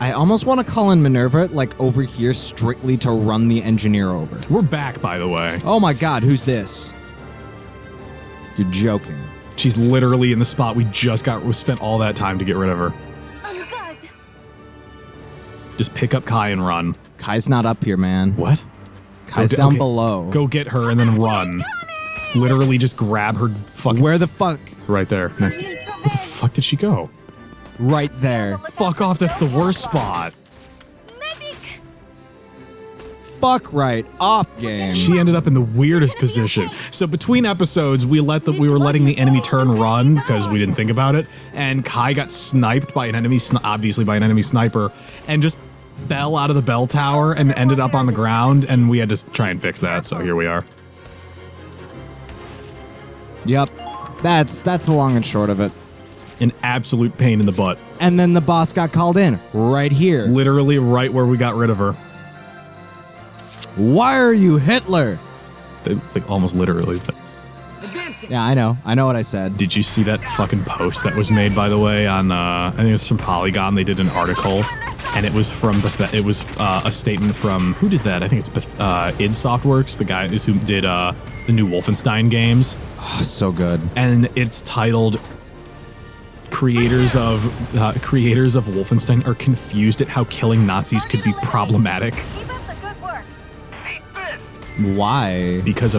I almost want to call in Minerva, like, over here strictly to run the engineer over. We're back, by the way. Oh my god, who's this? You're joking. She's literally in the spot we spent all that time to get rid of her. Oh god. Just pick up Kai and run. Kai's not up here, man. What? Kai's down below. Go get her and then run. Literally just grab her fucking... Where the fuck? Right there. Next. Where the fuck did she go? Right there. Fuck off, that's the worst spot. Medic. Fuck right off, game. She ended up in the weirdest position. So between episodes, we were letting the enemy turn run because we didn't think about it, and Kai got sniped by an enemy, obviously by an enemy sniper, and just fell out of the bell tower and ended up on the ground, and we had to try and fix that. So here we are. Yep, that's the long and short of it. An absolute pain in the butt. And then the boss got called in right here. Literally right where we got rid of her. Why are you Hitler? Like almost literally. But. Yeah, I know what I said. Did you see that fucking post that was made, by the way, on I think it was from Polygon? They did an article, and it was from a statement from, who did that? I think it's id Softworks, the guy who did the new Wolfenstein games. Oh, so good. And it's titled Creators of Wolfenstein are confused at how killing Nazis could be problematic. Why? Because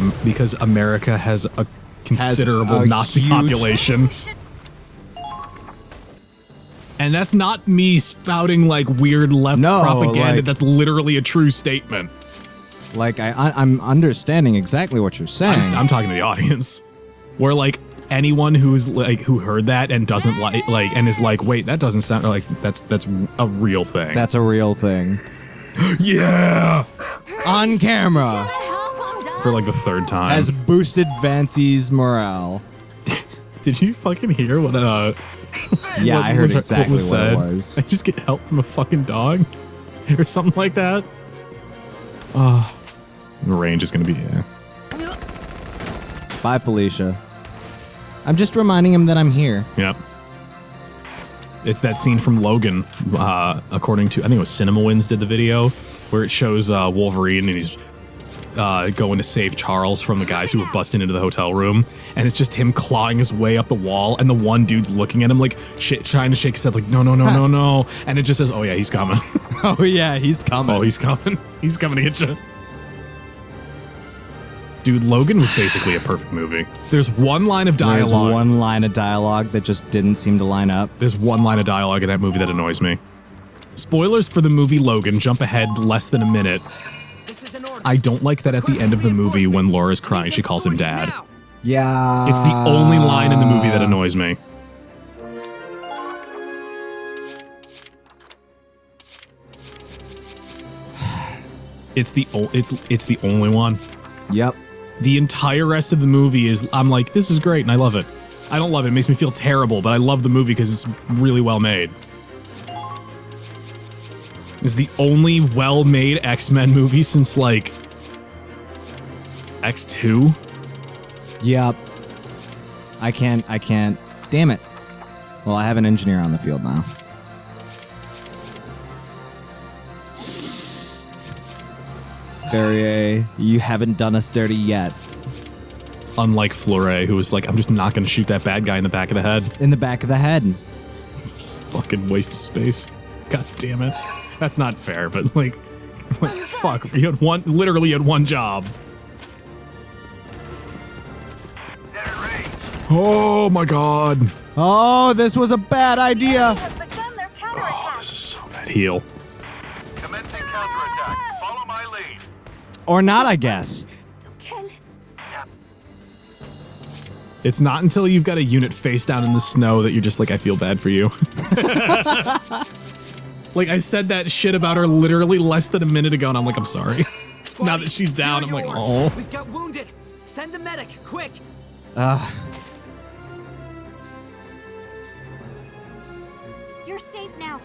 America has a considerable Nazi population. And that's not me spouting like weird left propaganda. Like, that's literally a true statement. Like I'm understanding exactly what you're saying. I'm talking to the audience. Where like anyone who's like who heard that and doesn't like and is like, wait, that doesn't sound like that's a real thing. That's a real thing. Yeah. On camera. For like the third time. Has boosted Vancy's morale. Did you fucking hear what yeah, I heard exactly what said? It was. I just get help from a fucking dog or something like that. The range is gonna be Bye, Felicia. I'm just reminding him that I'm here. Yep. It's that scene from Logan, according to, I think it was CinemaWins did the video, where it shows Wolverine and he's going to save Charles from the guys who were busting into the hotel room. And it's just him clawing his way up the wall, and the one dude's looking at him like trying to shake his head like, no. And it just says, oh yeah, he's coming. Oh yeah, he's coming. Oh, he's coming. He's coming to get you. Dude, Logan was basically a perfect movie. There's one line of dialogue. There's one line of dialogue that just didn't seem to line up. There's one line of dialogue in that movie that annoys me. Spoilers for the movie Logan, jump ahead less than a minute. I don't like that at the end of the movie when Laura's crying, she calls him dad. Yeah. It's the only line in the movie that annoys me. It's the only one. Yep. The entire rest of the movie is, I'm like, this is great and I love it. I don't love it. It makes me feel terrible, but I love the movie because it's really well made. It's the only well-made X-Men movie since, like, X2. Yep. I can't. Damn it. Well, I have an engineer on the field now. Ferrier, you haven't done us dirty yet. Unlike Fleury, who was like, I'm just not going to shoot that bad guy in the back of the head. In the back of the head. Fucking waste of space. God damn it. That's not fair, but like fuck. You had one job. Oh my god. Oh, this was a bad idea. Oh, this is so bad. Heal. Commencing counterattack. Follow my lead. Or not, I guess. It's not until you've got a unit face down in the snow that you're just like, I feel bad for you. Like, I said that shit about her literally less than a minute ago, and I'm like, I'm sorry. Now that she's down, I'm like, oh. We've got wounded. Send a medic, quick. You're safe now.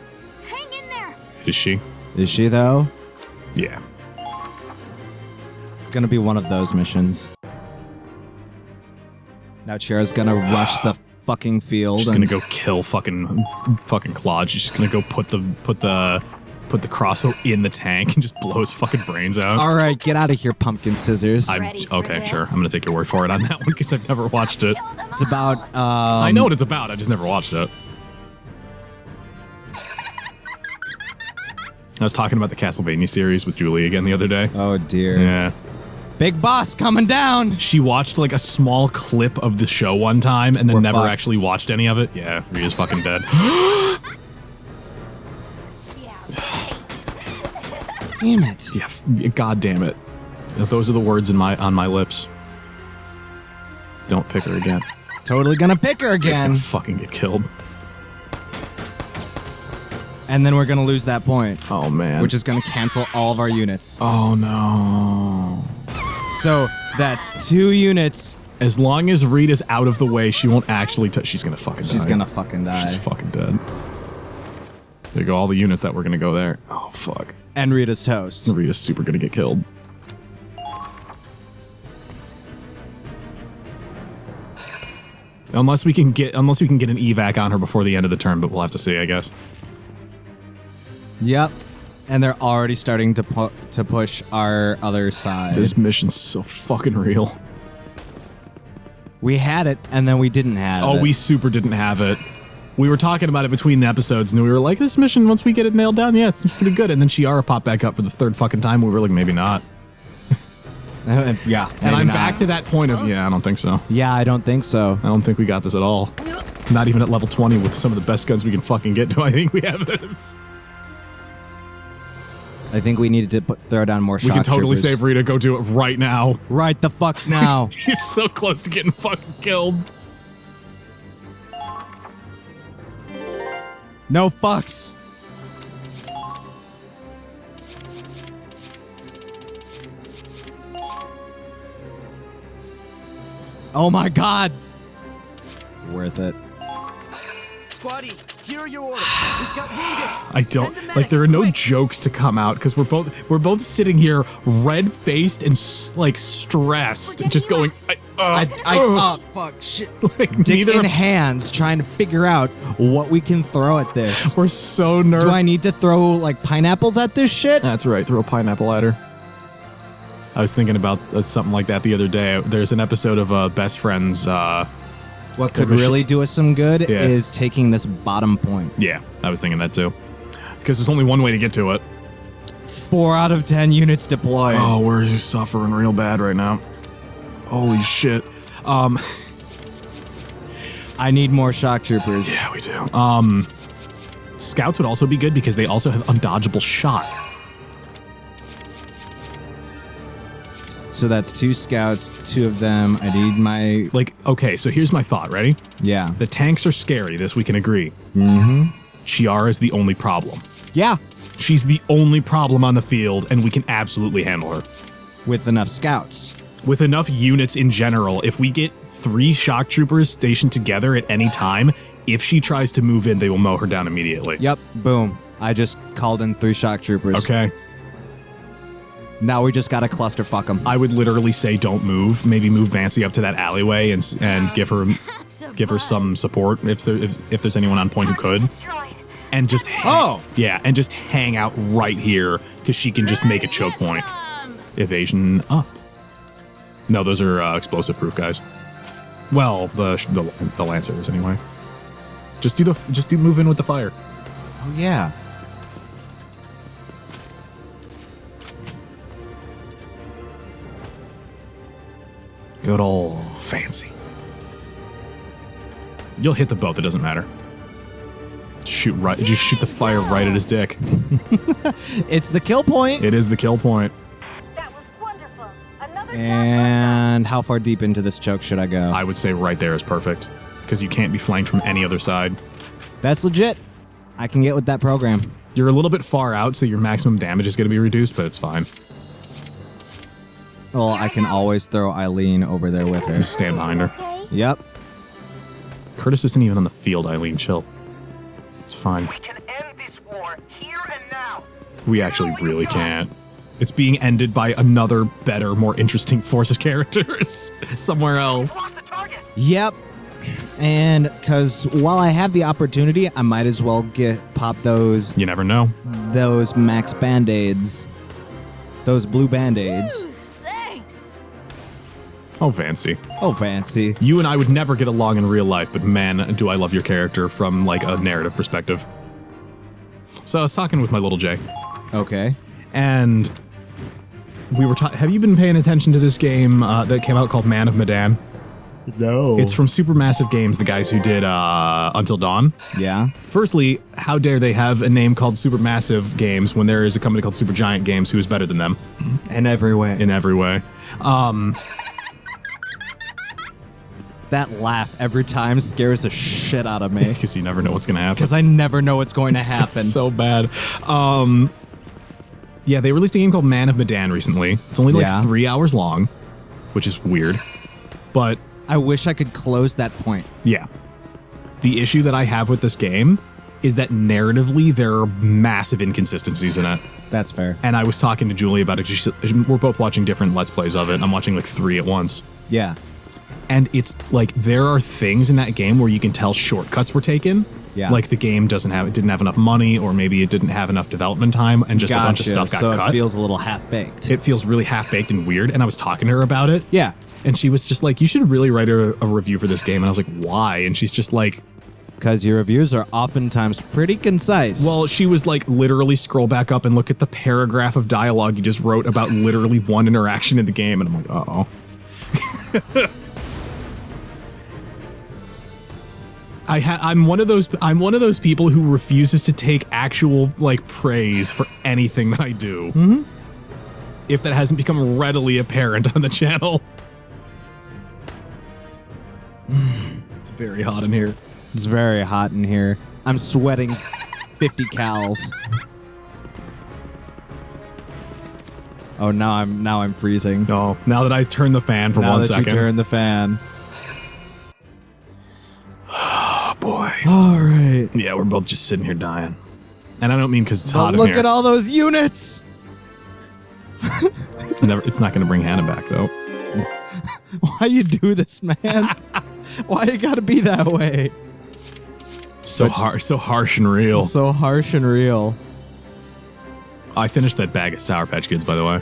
Hang in there. Is she? Is she, though? Yeah. It's gonna be one of those missions. Now Chira's gonna rush the fucking field. She's gonna go kill fucking Claude. She's just gonna go put the crossbow in the tank and just blow his fucking brains out. All right, get out of here, pumpkin scissors. Ready for Okay, this? sure. I'm gonna take your word for it on that one because I've never watched it. It's about. I know what it's about. I just never watched it. I was talking about the Castlevania series with Julie again the other day. Oh dear. Yeah. Big boss coming down. She watched like a small clip of the show one time and then We're never fucked. actually watched any of it. Yeah, Rita's fucking dead. Yeah, right. Damn it. Yeah, god damn it. Those are the words on my lips. Don't pick her again. Totally gonna pick her She's again. gonna fucking get killed. And then we're gonna lose that point, Oh man. which is gonna cancel all of our units. Oh no. So that's 2 units. As long as Rita's out of the way, she won't actually touch. She's gonna fucking die. She's gonna fucking die. She's fucking dead. There go all the units that were gonna go there. Oh fuck. And Rita's toast. Rita's super gonna get killed. Unless we can get an evac on her before the end of the turn, but we'll have to see, I guess. Yep. And they're already starting to push our other side. This mission's so fucking real. We had it, and then we didn't have it. Oh, we super didn't have it. We were talking about it between the episodes, and we were like, this mission, once we get it nailed down, yeah, it's pretty good. And then Shiara popped back up for the 3rd fucking time. We were like, maybe not. Yeah. And maybe I'm not. back to that point of, yeah, I don't think so. Yeah, I don't think so. I don't think we got this at all. Not even at level 20 with some of the best guns we can fucking get. Do I think we have this? I think we needed to throw down more We shock can totally troopers. save Rita. Go do it right now. Right the fuck now. He's so close to getting fucking killed. No fucks. Oh my god. Worth it. Squatty, here are your orders. We've got wounded. I don't Send the like. medic, There are no quick. jokes to come out because we're both sitting here red faced and like stressed, just going. Fuck shit. Like, Dick neither in of- hands trying to figure out what we can throw at this. We're so nervous. Do I need to throw like pineapples at this shit? That's right. Throw a pineapple at her. I was thinking about something like that the other day. There's an episode of Best Friends. What could machine- really do us some good Yeah. is taking this bottom point. Yeah, I was thinking that too. Because there's only one way to get to it. 4 out of 10 units deployed. Oh, we're suffering real bad right now. Holy shit. I need more shock troopers. Yeah, we do. Scouts would also be good because they also have undodgeable shot. So that's 2 scouts, 2 of them. I need my... Like, okay, so here's my thought. Ready? Yeah. The tanks are scary. This we can agree. Mm-hmm. Chiara is the only problem. Yeah. She's the only problem on the field, and we can absolutely handle her. With enough scouts. With enough units in general, if we get 3 shock troopers stationed together at any time, if she tries to move in, they will mow her down immediately. Yep. Boom. I just called in 3 shock troopers. Okay. Now we just gotta clusterfuck them. I would literally say don't move. Maybe move Vancy up to that alleyway and give her some support if there's anyone on point who could. And just hang out right here because she can just make a choke point. Evasion up. No, those are explosive proof guys. Well, the lancers anyway. Just move in with the fire. Oh, yeah. Good old fancy. You'll hit the boat. That doesn't matter. Just shoot the fire right at his dick. It's the kill point. It is the kill point. That was wonderful. Another And how far deep into this choke should I go? I would say right there is perfect because you can't be flanked from any other side. That's legit. I can get with that program. You're a little bit far out, so your maximum damage is going to be reduced, but it's fine. Well, I can always throw Eileen over there with her. Just stand behind her. okay? Yep. Curtis isn't even on the field, Eileen. Chill. It's fine. We can end this war here and now. We actually really can't. It's being ended by another, better, more interesting force of characters somewhere else. Lost the target. Yep. And because while I have the opportunity, I might as well pop those You never know. max band-aids. Those blue band-aids. Ooh, thanks. Oh, fancy. Oh, fancy. You and I would never get along in real life, but man, do I love your character from like a narrative perspective. So I was talking with my little Jay, Okay. and we were talking. Have you been paying attention to this game that came out called Man of Medan? No. It's from Supermassive Games, the guys who did Until Dawn. Yeah. Firstly, how dare they have a name called Supermassive Games when there is a company called Supergiant Games who is better than them In every way. in every way. That laugh every time scares the shit out of me. Because you never know what's going to happen. Because I never know what's going to happen. So bad. Yeah, they released a game called Man of Medan recently. It's only like Yeah. 3 hours long, which is weird. But I wish I could close that point. yeah, the issue that I have with this game is that narratively there are massive inconsistencies in it. That's fair. And I was talking to Julie about it. We're both watching different Let's Plays of it. And I'm watching like 3 at once. Yeah. And it's like there are things in that game where you can tell shortcuts were taken. Yeah. Like the game didn't have enough money, or maybe it didn't have enough development time, and just a bunch of stuff got so cut. it feels a little half-baked. It feels really half-baked and weird, and I was talking to her about it. Yeah. And she was just like, you should really write a review for this game. And I was like, why? And she's just like, Because your reviews are oftentimes pretty concise. well, she was like, literally scroll back up and look at the paragraph of dialogue you just wrote about literally one interaction in the game. And I'm like, uh-oh. I'm one of those people who refuses to take actual like praise for anything that I do. Mm-hmm. If that hasn't become readily apparent on the channel. It's very hot in here. it's very hot in here. I'm sweating 50 cals. Oh, now I'm freezing. No, now that I've turned the fan for now 1 that second. you turn the fan. Oh boy. All right. Yeah, we're both just sitting here dying. And I don't mean because it's But hot in look here. at all those units. It's not going to bring Hannah back though. Why you do this, man? Why you gotta be that way? So harsh and real. So harsh and real. I finished that bag of Sour Patch Kids, by the way.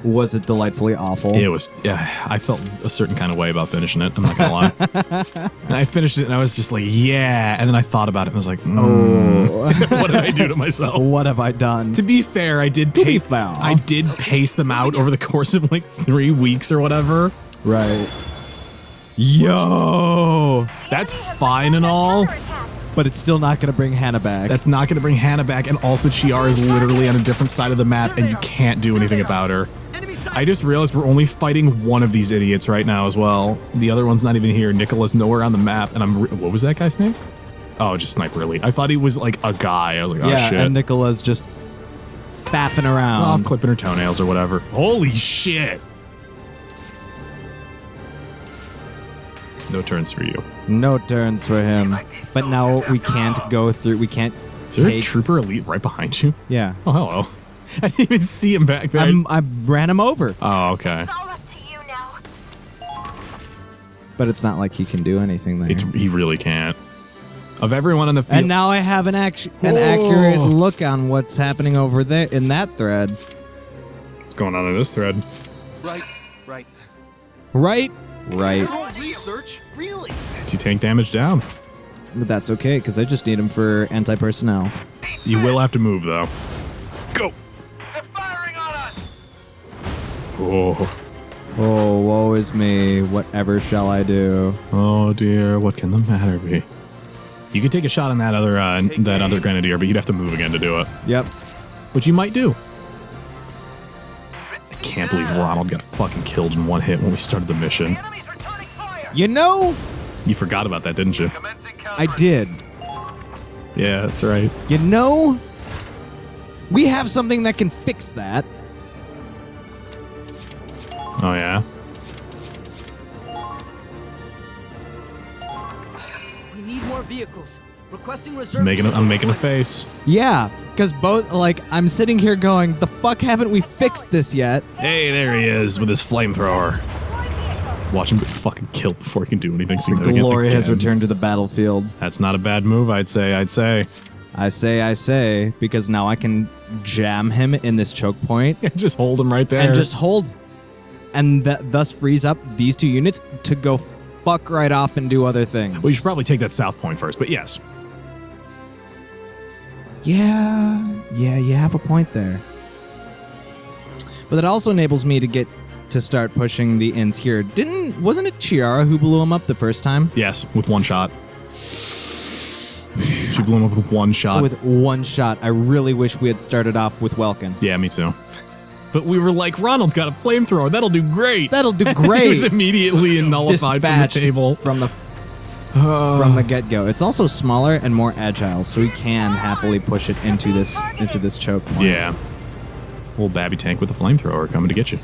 Was it delightfully awful? It was, yeah, I felt a certain kind of way about finishing it. I'm not gonna lie. And I finished it and I was just like, yeah. And then I thought about it and was like, what did I do to myself? What have I done? To be fair, I did be pace. fair. I did pace them out over the course of like 3 weeks or whatever. Right. Yo! That's fine and all. But it's still not gonna bring Hannah back. That's not going to bring Hannah back. And also, Chiara is literally on a different side of the map, and you can't do anything about her. I just realized we're only fighting one of these idiots right now as well. The other one's not even here. Nicola's nowhere on the map, and what was that guy's name? Oh, just Sniper Elite. I thought he was like a guy. I was like, oh yeah, shit. and Nicola's just faffing around. Off clipping her toenails or whatever. Holy shit. No turns for you. No turns for him. But now we can't go through. We can't Is there a take. Trooper Elite right behind you? Yeah. Oh, hello. I didn't even see him back there. I ran him over. Oh, okay. All up to you now. But it's not like he can do anything there. He really can't. Of everyone on the field. And now I have an accurate look on what's happening over there in that thread. What's going on in this thread? Right. Right? Right. Control research? Really? Anti-tank damage down. But that's okay, because I just need him for anti-personnel. You will have to move, though. Go! They're firing on us! Oh. Oh, woe is me. Whatever shall I do? Oh, dear. What can the matter be? You could take a shot on that other grenadier, but you'd have to move again to do it. Yep. Which you might do. I can't believe Ronald got fucking killed in one hit when we started the mission. Enemies returning fire! You know, You forgot about that, didn't you? Commencing I did. Yeah, that's right. You know, we have something that can fix that. Oh, yeah? We need more vehicles. Requesting reserve. I'm making a face. Yeah, because I'm sitting here going, the fuck haven't we fixed this yet? Hey, there he is with his flamethrower. Watch him get fucking killed before he can do anything significant. Glory has again. returned to the battlefield. That's not a bad move, I'd say. I say, because now I can jam him in this choke point Just hold him right there. and just hold. And thus frees up these 2 units to go fuck right off and do other things. Well, you should probably take that south point first, but yes. Yeah, you have a point there. But that also enables me to start pushing the ins here. Wasn't it Chiara who blew him up the first time? Yes, with one shot. She blew him up with one shot. With one shot. I really wish we had started off with Welkin. Yeah, me too. But we were like, Ronald's got a flamethrower. That'll do great. That'll do He great. was immediately nullified from the Dispatched table. from the get-go. It's also smaller and more agile, so we can happily push it into this choke point. Yeah. Old Babby tank with the flamethrower coming to get you.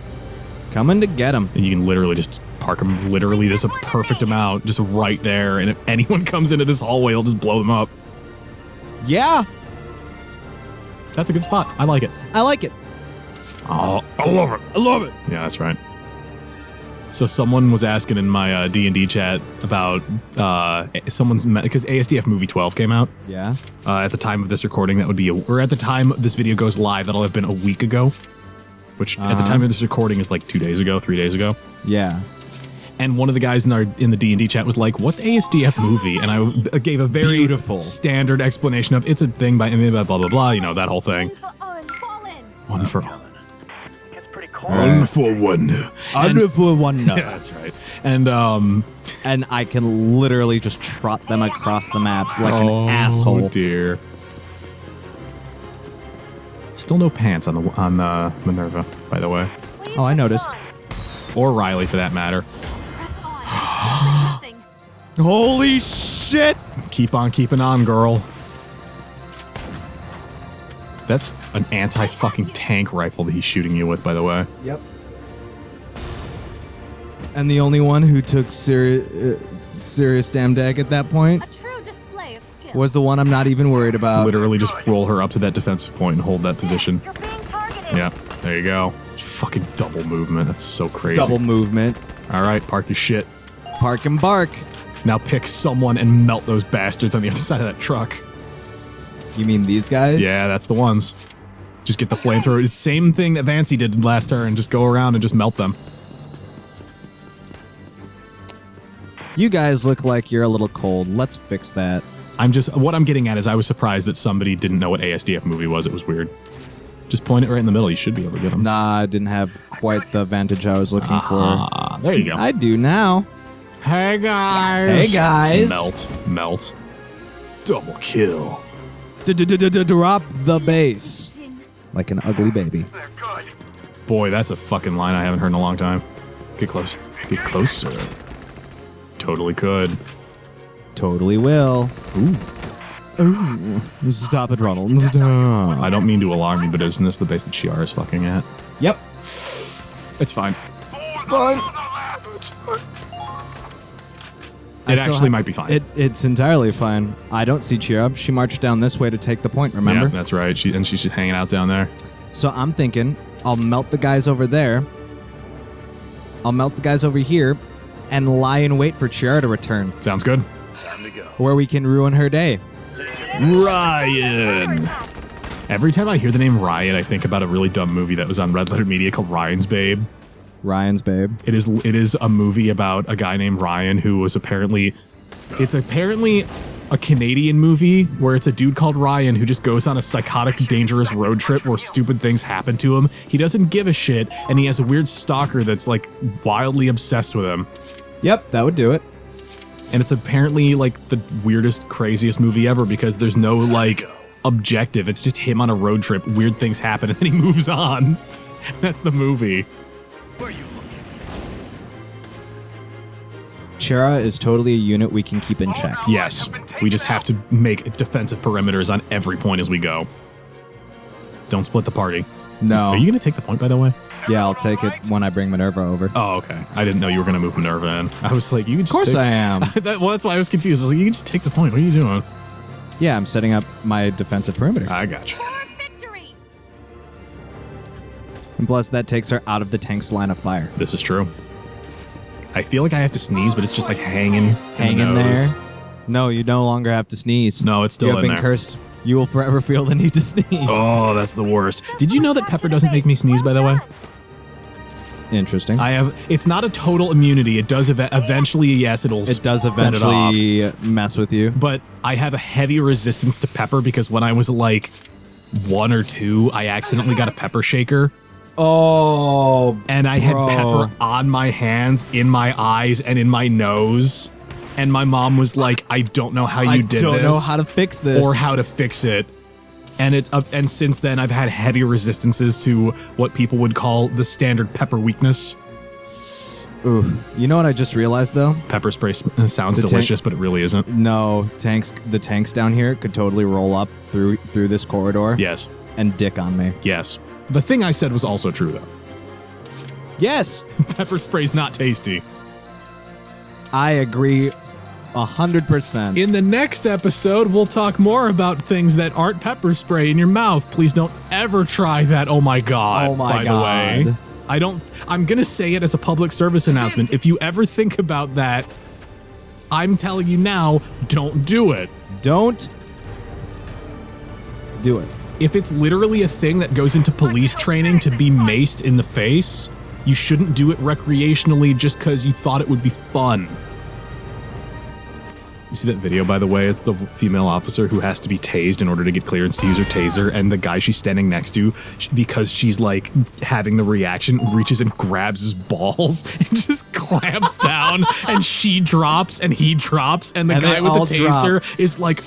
Coming to get him. And you can literally just park them literally this a perfect amount, just right there. And if anyone comes into this hallway, it'll just blow them up. Yeah, That's a good spot. I like it. I like it. Oh, I love it. I love it. Yeah, that's right. So someone was asking in my D&D chat about because ASDF Movie 12 came out. Yeah. At the time of this recording, that would be, or at the time this video goes live, that'll have been a week ago. Which at the time of this recording is like 2 days ago, 3 days ago. Yeah. And one of the guys in the D&D chat was like, "What's ASDF movie?" And I gave a very Beautiful. standard explanation of it's a thing by blah blah blah, you know, that whole thing. Fallen. One for all. It's pretty cold. One for one. Under for one Yeah, that's right. And and I can literally just trot them across the map like an asshole. Oh dear. Still no pants on Minerva, by the way, Oh, I noticed. or Riley for that matter. Press on. Nothing. Holy shit! Keep on keeping on, girl. That's an anti-fucking tank rifle that he's shooting you with, by the way. Yep. And the only one who took serious damn dag at that point A true display of skill. was the one I'm not even worried about. Literally just roll her up to that defensive point and hold that position. You're being targeted. Yeah, there you go. Fucking double movement. That's so crazy. Double movement. All right, park your shit. Park and bark. Now pick someone and melt those bastards on the other side of that truck. You mean these guys? Yeah, that's the ones. Just get the flamethrower. Same thing that Vancy did last turn. Just go around and just melt them. You guys look like you're a little cold. Let's fix that. What I'm getting at is I was surprised that somebody didn't know what ASDF movie was. It was weird. Just point it right in the middle. You should be able to get them. Nah, I didn't have quite the vantage I was looking for. There you go. I do now. Hey, guys. Hey, guys. Melt. Double kill. Drop the bass. Like an ugly baby. They're good. Boy, that's a fucking line I haven't heard in a long time. Get closer. Get closer. Totally could. Totally will. Ooh. Stop it, Ronald. Stop. I don't mean to alarm you, but isn't this the base that Chiara is fucking at? Yep. It's fine. It's fine. It actually might be fine. It's entirely fine. I don't see Cheer She marched down this way to take the point, remember? Yeah, that's right. She's just hanging out down there. So I'm thinking I'll melt the guys over there. I'll melt the guys over here and lie in wait for Chiara to return, Sounds good. Time to go. where we can ruin her day. Ryan. Every time I hear the name Ryan, I think about a really dumb movie that was on Red Letter Media called Ryan's Babe. Ryan's babe. It is a movie about a guy named Ryan who was apparently a Canadian movie where it's a dude called Ryan who just goes on a psychotic, dangerous road trip where stupid things happen to him. He doesn't give a shit, and he has a weird stalker that's like wildly obsessed with him. Yep, that would do it. And it's apparently like the weirdest, craziest movie ever because there's no like objective. It's just him on a road trip. Weird things happen, and then he moves on. That's the movie. Where are you looking? Chera is totally a unit we can keep in check. Yes, we just have to make defensive perimeters on every point as we go. Don't split the party. No. Are you going to take the point, by the way? Yeah, I'll take it when I bring Minerva over. Oh, okay. I didn't know you were going to move Minerva in. I was like, you can just Of course I am. Well, that's why I was confused. I was like, you can just take the point. What are you doing? Yeah, I'm setting up my defensive perimeter. I got you. For victory. And plus, that takes her out of the tank's line of fire. This is true. I feel like I have to sneeze, but it's just like hanging Hang in there. No, you no longer have to sneeze. No, it's still You have in been there. cursed. You will forever feel the need to sneeze. Oh, that's the worst. Did you know that pepper doesn't make me sneeze, by the way? Interesting. It's not a total immunity. It does eventually, yes, It does set it off. eventually mess with you. But I have a heavy resistance to pepper because when I was like 1 or 2, I accidentally got a pepper shaker. Oh, And I had bro. pepper on my hands, in my eyes, and in my nose. And my mom was like, I don't know how you did this. I don't know how to fix this. or how to fix it. And it's up, and since then I've had heavy resistances to what people would call the standard pepper weakness. Ooh, you know what I just realized though? Pepper spray sounds The delicious, but it really isn't. No, the tanks down here could totally roll up through this corridor. Yes. And dick on me. Yes. The thing I said was also true though. Yes, Pepper spray's not tasty. I agree 100%. In the next episode, we'll talk more about things that aren't pepper spray in your mouth. Please don't ever try that. Oh my god. Oh my by God. the way. I'm going to say it as a public service announcement. If you ever think about that, I'm telling you now, don't do it. Don't do it. If it's literally a thing that goes into police training to be maced in the face, you shouldn't do it recreationally just because you thought it would be fun. You see that video, by the way? It's the female officer who has to be tased in order to get clearance to use her taser, and the guy she's standing next to, because she's like having the reaction, reaches and grabs his balls and just clamps down, and she drops and he drops, and the And guy they with all the taser is like,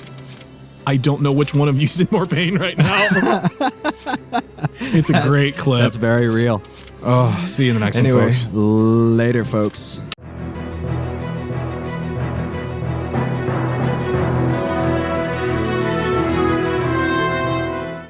I don't know which one of you's in more pain right now. It's a great clip. That's very real. Oh, see you in the next one, Anyway, folks. later, folks.